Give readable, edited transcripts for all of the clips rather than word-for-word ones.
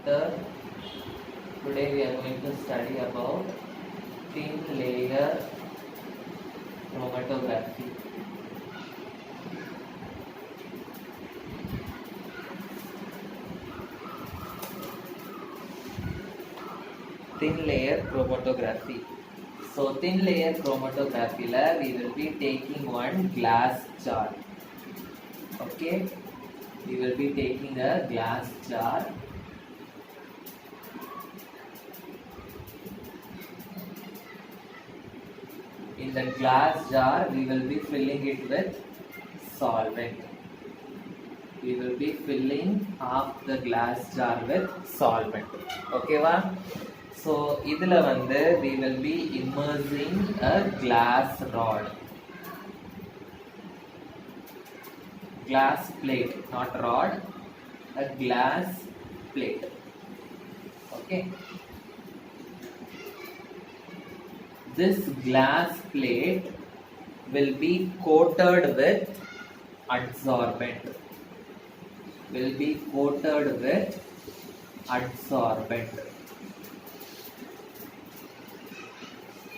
chapter. Today we are going to study about thin layer chromatography. Thin layer chromatography. So thin layer chromatography la we will be taking one glass jar. Okay, we will be taking a glass jar. In the glass jar, we will be filling it with solvent. We will be filling half the glass jar with solvent. Okay, va? So, idhula vande we will be immersing a glass rod. Glass plate, not rod, a glass plate. Okay. This glass plate will be coated with adsorbent. Will be coated with adsorbent.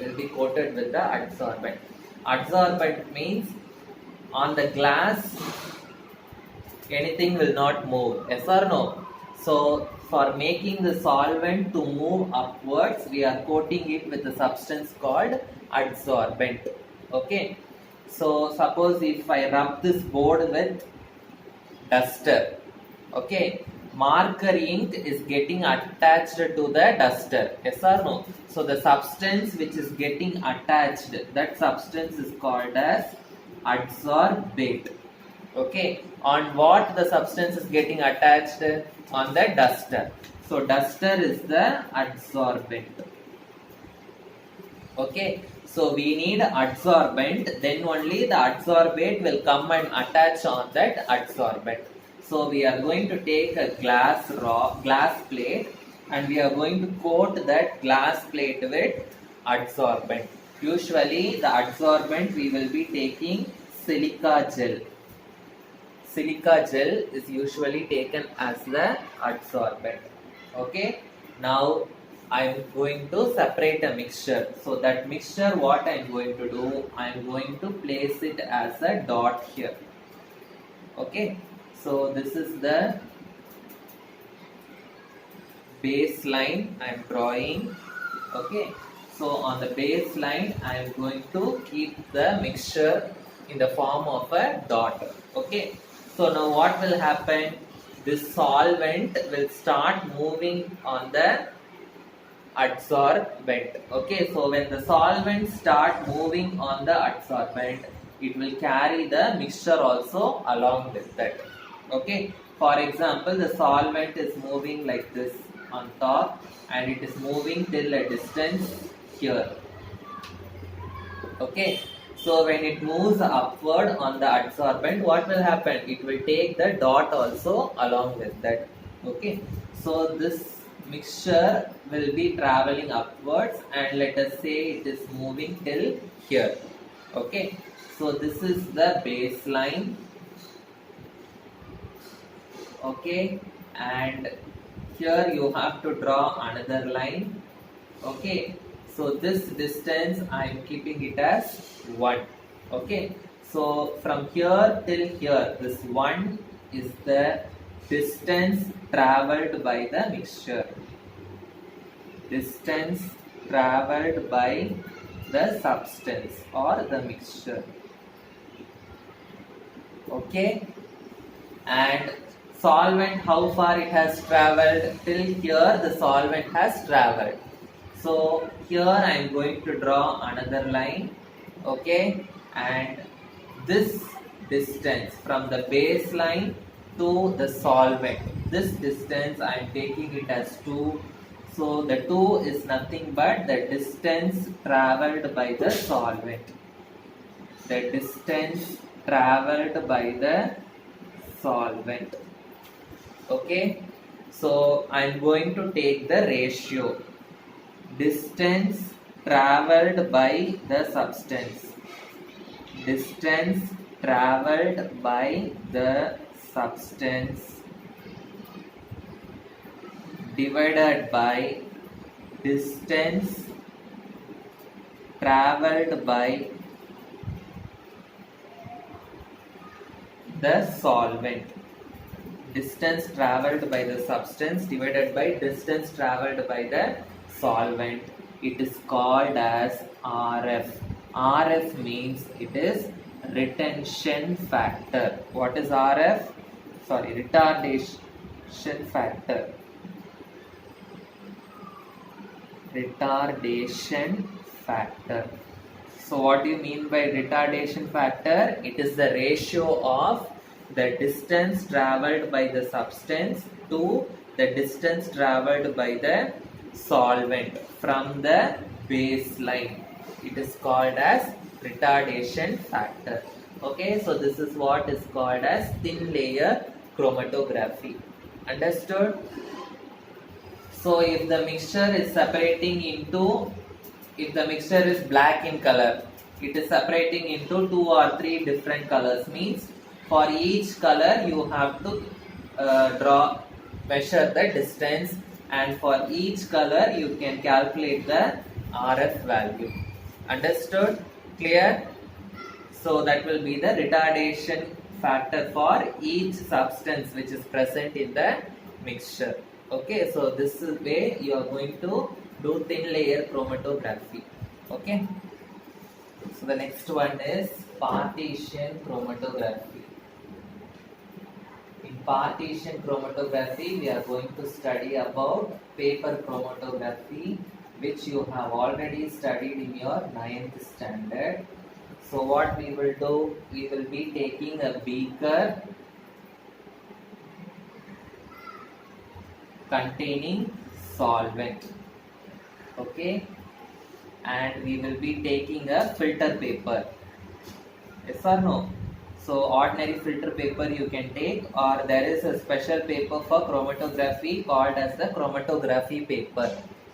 Will be coated with the adsorbent. Adsorbent means on the glass anything will not move. Yes or no? So for making the solvent to move upwards, we are coating it with a substance called adsorbent. Okay. So suppose if I rub this board with duster, okay, marker ink is getting attached to the duster. Yes or no? So the substance which is getting attached, that substance is called as adsorbate. Okay, on what the substance is getting attached? On the duster. So duster is the adsorbent. Okay, so we need adsorbent, then only the adsorbate will come and attach on that adsorbent. So we are going to take a glass plate and we are going to coat that glass plate with adsorbent. Usually the adsorbent we will be taking silica gel. Silica gel is usually taken as the adsorbent. Okay, now I am going to separate a mixture. So that mixture, what I am going to do, I am going to place it as a dot here. Okay, so this is the baseline I am drawing. Okay, so on the baseline I am going to keep the mixture in the form of a dot. Okay, so now what will happen? This solvent will start moving on the adsorbent. Okay, so when the solvent start moving on the adsorbent, it will carry the mixture also along with that. Okay, for example, the solvent is moving like this on top and it is moving till a distance here. Okay, so when it moves upward on the adsorbent, what will happen? It will take the dot also along with that. Okay, so this mixture will be traveling upwards and let us say it is moving till here. Okay, so this is the baseline. Okay, and here you have to draw another line. Okay, so this distance I am keeping it as 1. Okay, so from here till here, this 1 is the distance travelled by the mixture. Distance travelled by the substance or the mixture. Okay, and solvent, how far it has travelled? Till here the solvent has travelled. So here I am going to draw another line. Okay, and this distance from the baseline to the solvent, this distance I am taking it as 2. So the 2 is nothing but the distance travelled by the solvent. The distance travelled by the solvent. Okay, so I am going to take the ratio. Distance travelled by the substance. Distance travelled by the substance divided by distance traveled by the solvent. Distance traveled by the substance divided by distance traveled by the solvent. It is called as RF. RF means it is retention factor. What is RF? Sorry, retardation factor. Retardation factor. So what do you mean by retardation factor? It is the ratio of the distance traveled by the substance to the distance traveled by the solvent from the baseline. It is called as retardation factor. Okay, so this is what is called as thin layer chromatography. Understood? So if the mixture is separating into, if the mixture is black in color, it is separating into 2 or 3 different colors. Means for each color you have to measure the distance, and for each color you can calculate the RF value. Understood? Clear? So that will be the retardation factor for each substance which is present in the mixture. Okay, so this is way you are going to do thin layer chromatography. Okay, so the next one is partition chromatography. In partition chromatography, we are going to study about paper chromatography, which you have already studied in your 9th standard. So what we will do, we will be taking a beaker containing solvent, okay, and we will be taking a filter paper. Yes or no? So ordinary filter paper you can take, or there is a special paper for chromatography called as the chromatography paper.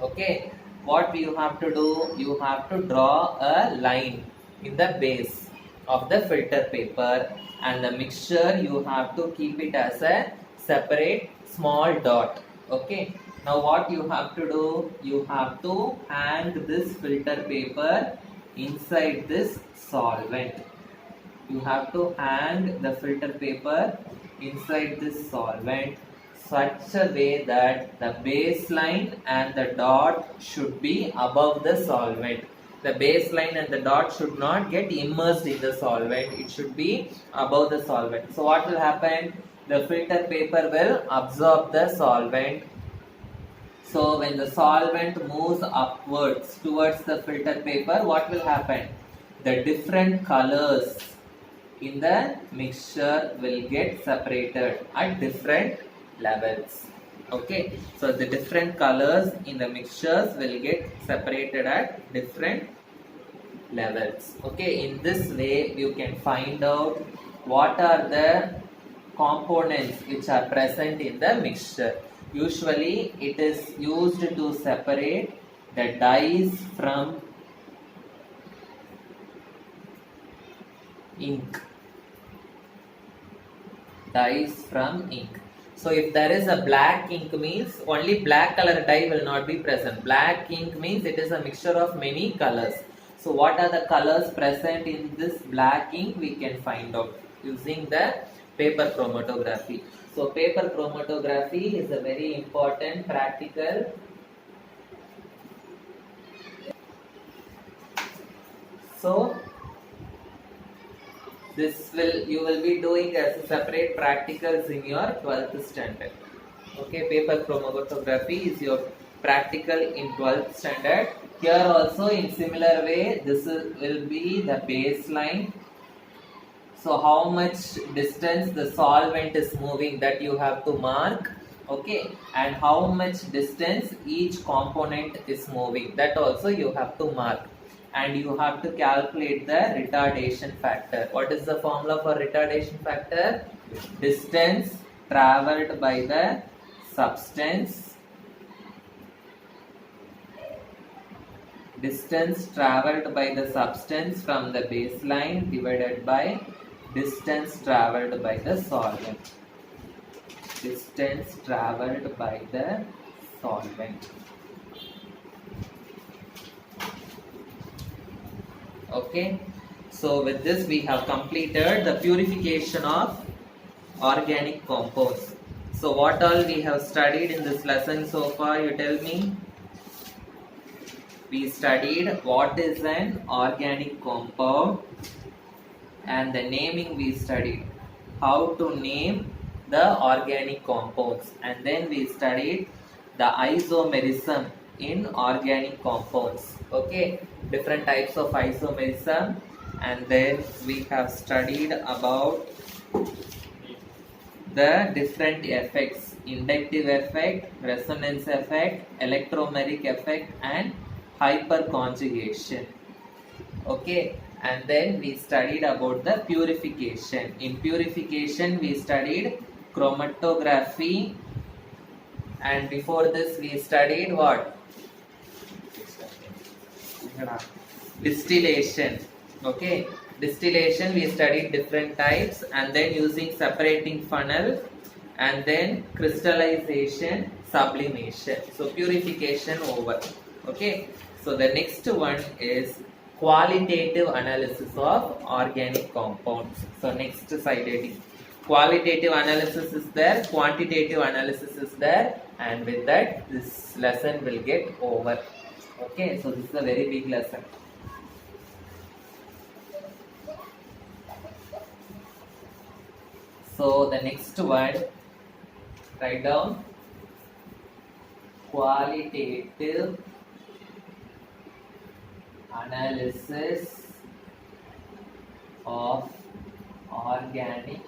Okay, what you have to do, you have to draw a line in the base of the filter paper, and the mixture you have to keep it as a separate small dot. Okay, now what you have to do, you have to hang this filter paper inside this solvent. You have to hang the filter paper inside this solvent such a way that the baseline and the dot should be above the solvent. The baseline and the dot should not get immersed in the solvent. It should be above the solvent. So what will happen? The filter paper will absorb the solvent. So when the solvent moves upwards towards the filter paper, what will happen? The different colors in the mixture will get separated at different levels. Okay, so the different colors in the mixtures will get separated at different levels. Okay, in this way you can find out what are the components which are present in the mixture. Usually it is used to separate the dyes from ink. Dyes from ink. So if there is a black ink, means only black color dye will not be present. Black ink means it is a mixture of many colors. So what are the colors present in this black ink, we can find out using the paper chromatography. So paper chromatography is a very important practical. So this will, you will be doing as separate practicals in your 12th standard. Okay, paper chromatography is your practical in 12th standard. Here also in similar way, this will be the baseline. So how much distance the solvent is moving, that you have to mark. Okay, and how much distance each component is moving, that also you have to mark. And you have to calculate the retardation factor. What is the formula for retardation factor? Distance traveled by the substance. Distance traveled by the substance from the baseline divided by distance traveled by the solvent. Distance traveled by the solvent. Okay, so with this we have completed the purification of organic compounds. So what all we have studied in this lesson so far, you tell me? We studied what is an organic compound and the naming we studied. How to name the organic compounds, and then we studied the isomerism in organic compounds. Okay, different types of isomerism, and then we have studied about the different effects: inductive effect, resonance effect, electromeric effect, and hyperconjugation. Okay, and then we studied about the purification. In purification we studied chromatography, and before this we studied what? Distillation. Okay, distillation we studied different types, and then using separating funnel, and then crystallization, sublimation. So purification over. Okay, so the next one is qualitative analysis of organic compounds. So next slide heading. Qualitative analysis is there, quantitative analysis is there, and with that this lesson will get over. Okay, so this is a very big lesson. So the next one, write down qualitative analysis of organic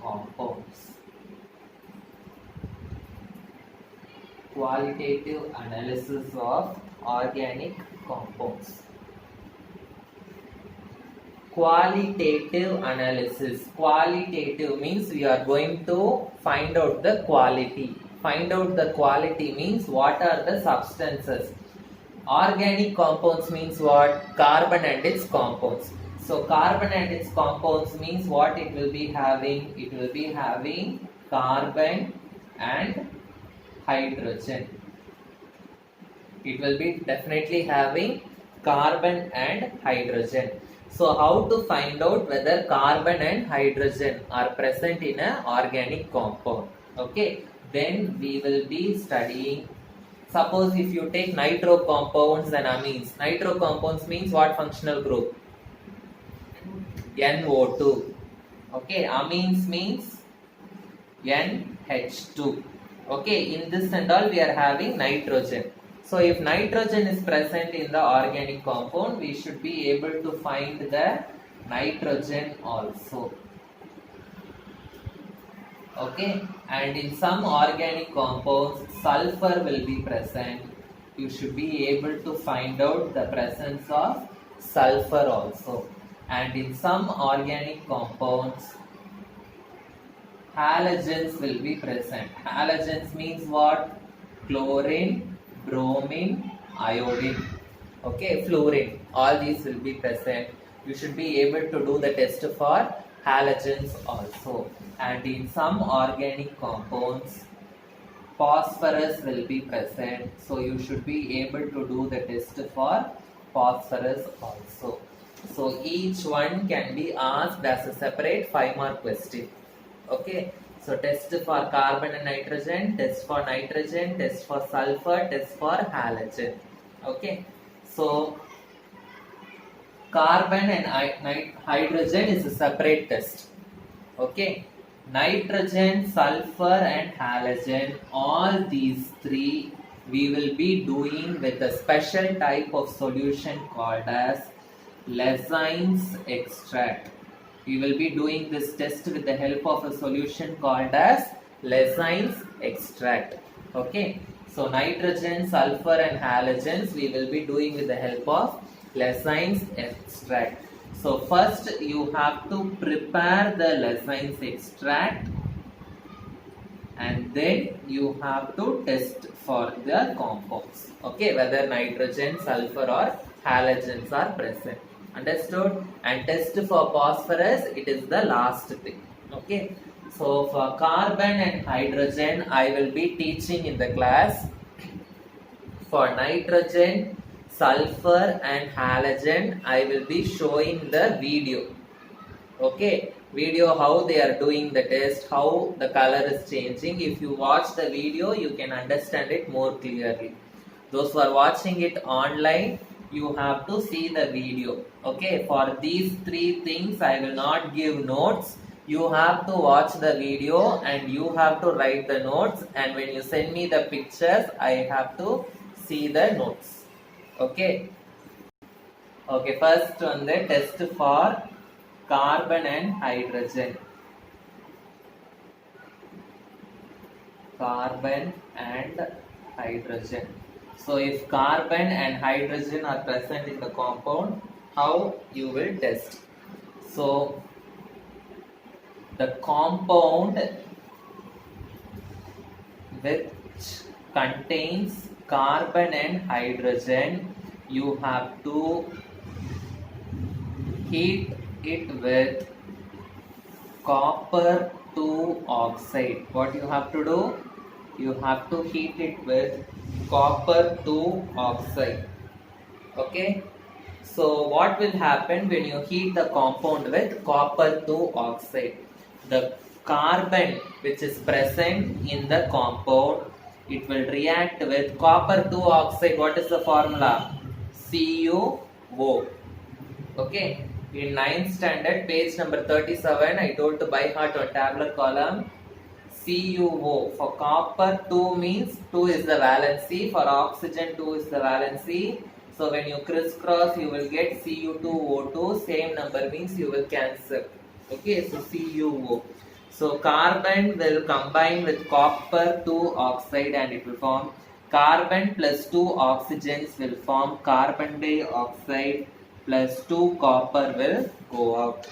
compounds. Qualitative analysis of organic compounds. Qualitative analysis. Qualitative means we are going to find out the quality. Find out the quality means what are the substances. Organic compounds means what? Carbon and its compounds. So carbon and its compounds means what it will be having? It will be having carbon and hydrogen. It will be definitely having carbon and hydrogen. So how to find out whether carbon and hydrogen are present in an organic compound? Okay, then we will be studying. Suppose if you take nitro compounds and amines. Nitro compounds means what functional group? NO2. Okay, amines means NH2. Okay, in this and all we are having nitrogen. So if nitrogen is present in the organic compound, we should be able to find the nitrogen also. Okay, and in some organic compounds sulfur will be present. You should be able to find out the presence of sulfur also. And in some organic compounds halogens will be present. Halogens means what? Chlorine, bromine, iodine. Okay, fluorine. All these will be present. You should be able to do the test for halogens also. And in some organic compounds phosphorus will be present. So you should be able to do the test for phosphorus also. So each one can be asked as a separate 5-mark question. Okay, so test for carbon and nitrogen, test for nitrogen, test for sulfur, test for halogen. Okay, so carbon and hydrogen is a separate test. Okay, nitrogen, sulfur and halogen, all these three we will be doing with a special type of solution called as Lezein's extract. We will be doing this test with the help of a solution called as Lezein's extract. Okay, so nitrogen, sulfur and halogens we will be doing with the help of Lezein's extract. So first you have to prepare the Lezein's extract, and then you have to test for the compounds. Okay, whether nitrogen, sulfur or halogens are present. Understood? And test for phosphorus, it is the last thing. Okay, So for carbon and hydrogen, I will be teaching in the class. For nitrogen, sulfur and halogen, I will be showing the video. Okay, video how they are doing the test, how the color is changing. If you watch the video, you can understand it more clearly. Those who are watching it online, you have to see the video. Okay, for these three things, I will not give notes. You have to watch the video and you have to write the notes. And when you send me the pictures, I have to see the notes. Okay. Okay, first on the test for carbon and hydrogen. Carbon and hydrogen. So if carbon and hydrogen are present in the compound, how you will test? So the compound which contains carbon and hydrogen, you have to heat it with copper 2 oxide. What you have to do? You have to heat it with copper 2 oxide. Okay. So what will happen when you heat the compound with copper 2 oxide? The carbon which is present in the compound, it will react with copper 2 oxide. What is the formula? CuO. Okay. In 9th standard, page number 37, I told to by heart on tabular column. CuO. For copper 2 means 2 is the valency. For oxygen 2 is the valency. So when you crisscross, you will get Cu2O2. Same number means you will cancel. Okay, so CuO. So carbon will combine with copper 2 oxide and it will form carbon plus 2 oxygens will form carbon dioxide plus 2 copper will go out.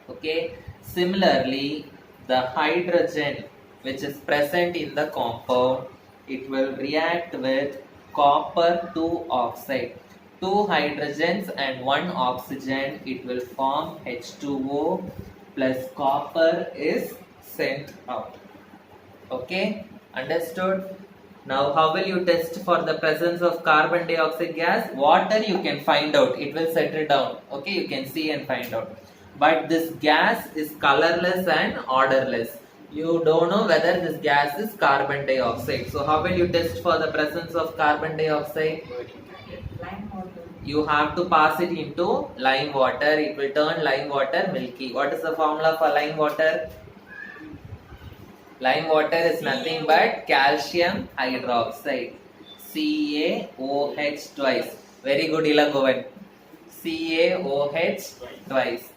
Okay. Similarly, the hydrogen which is present in the compound, it will react with copper 2 oxide. 2 hydrogens and 1 oxygen, it will form H2O plus copper is sent out. Okay, understood? Now how will you test for the presence of carbon dioxide gas? Water you can find out, it will settle down. Okay, you can see and find out. But this gas is colorless and odorless. You don't know whether this gas is carbon dioxide. So how will you test for the presence of carbon dioxide? Lime water. You have to pass it into lime water. It will turn lime water milky. What is the formula for lime water? Lime water is nothing but calcium hydroxide. CaOH twice. Very good, Ilangovan. CaOH twice.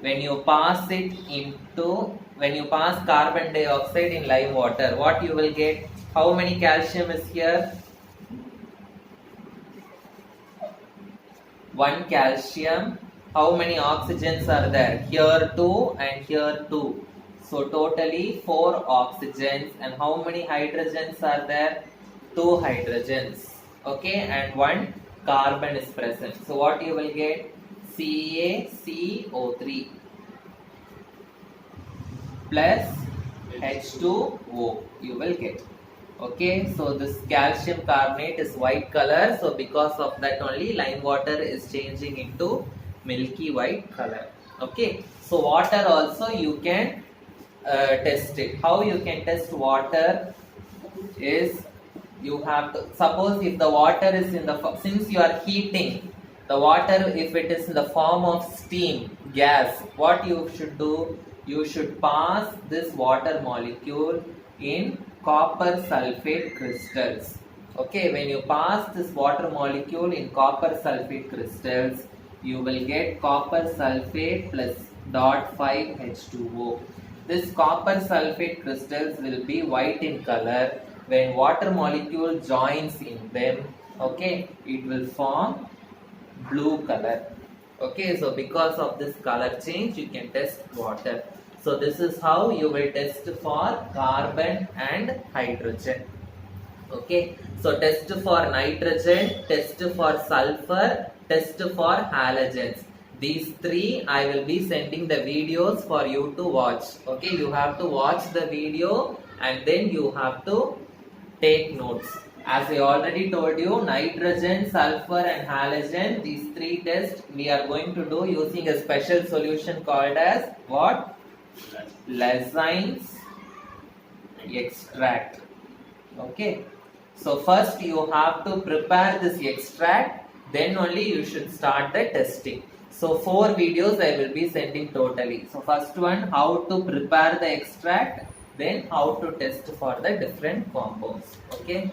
When you pass carbon dioxide in lime water, what you will get? How many calcium is here? 1 calcium. How many oxygens are there? Here 2 and here 2. So totally 4 oxygens. And how many hydrogens are there? 2 hydrogens. Okay, and 1 carbon is present. So what you will get? CaCO3 plus H2O you will get. Okay, so this calcium carbonate is white color, so because of that only lime water is changing into milky white color. Okay, so water also you can test it. How you can test water is, you have to suppose if the water is in the, since you are heating the water, if it is in the form of steam, gas, what you should do? You should pass this water molecule in copper sulfate crystals. Okay, when you pass this water molecule in copper sulfate crystals, you will get copper sulfate plus 0.5 H2O. This copper sulfate crystals will be white in color. When water molecule joins in them, okay, it will form blue color. Okay, so because of this color change, you can test water. So this is how you will test for carbon and hydrogen. Okay, so test for nitrogen, test for sulfur, test for halogens. These three I will be sending the videos for you to watch. Okay, you have to watch the video and then you have to take notes. As I already told you, nitrogen, sulfur and halogen, these three tests we are going to do using a special solution called as what? Lenzein's extract. Okay. So first you have to prepare this extract, then only you should start the testing. So 4 videos I will be sending totally. So first one, how to prepare the extract, then how to test for the different compounds. Okay.